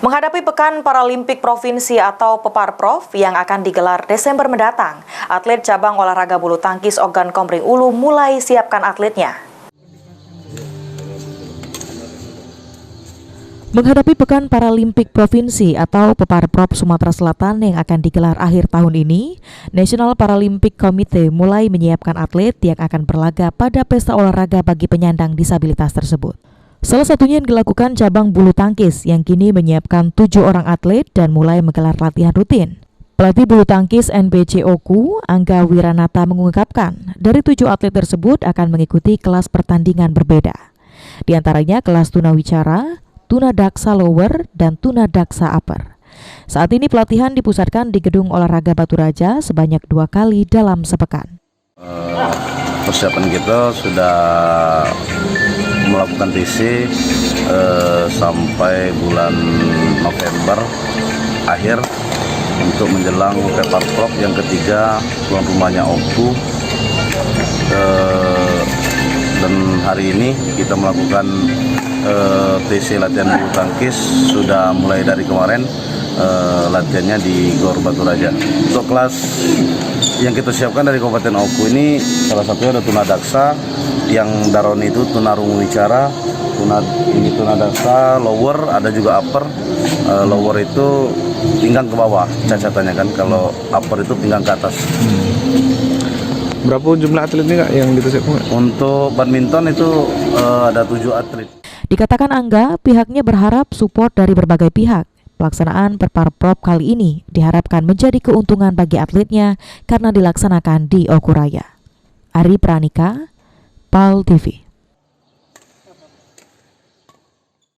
Menghadapi Pekan Paralimpik Provinsi atau Peparprov yang akan digelar Desember mendatang, atlet cabang olahraga bulu tangkis Ogan Komering Ulu mulai siapkan atletnya. Menghadapi Pekan Paralimpik Provinsi atau Peparprov Sumatera Selatan yang akan digelar akhir tahun ini, National Paralympic Committee mulai menyiapkan atlet yang akan berlaga pada pesta olahraga bagi penyandang disabilitas tersebut. Salah satunya yang dilakukan cabang bulu tangkis yang kini menyiapkan 7 orang atlet dan mulai menggelar latihan rutin. Pelatih bulu tangkis NPC Oku, Angga Wiranata mengungkapkan, dari 7 atlet tersebut akan mengikuti kelas pertandingan berbeda. Di antaranya kelas tunawicara, tunadaksa lower, dan tunadaksa upper. Saat ini pelatihan dipusatkan di Gedung Olahraga Baturaja sebanyak 2 kali dalam sepekan. Persiapan kita sudah melakukan TC sampai bulan November akhir untuk menjelang Peparprov yang ketiga tuan rumahnya Oku, dan hari ini kita melakukan TC latihan bulu tangkis sudah mulai dari kemarin. Latihannya di Gor Baturaja. Untuk kelas yang kita siapkan dari Kabupaten Oku ini salah satunya ada tunadaksa, yang daroni itu tunarungu wicara, tunadaksa lower, ada juga upper. Lower itu pinggang ke bawah cacatannya kan, kalau upper itu pinggang ke atas. Berapa jumlah atlet ini yang disiapkan? Untuk badminton itu ada 7 atlet. Dikatakan Angga, pihaknya berharap support dari berbagai pihak. Pelaksanaan Peparprov kali ini diharapkan menjadi keuntungan bagi atletnya karena dilaksanakan di Oku Raya. Ari Pranika, PAL TV.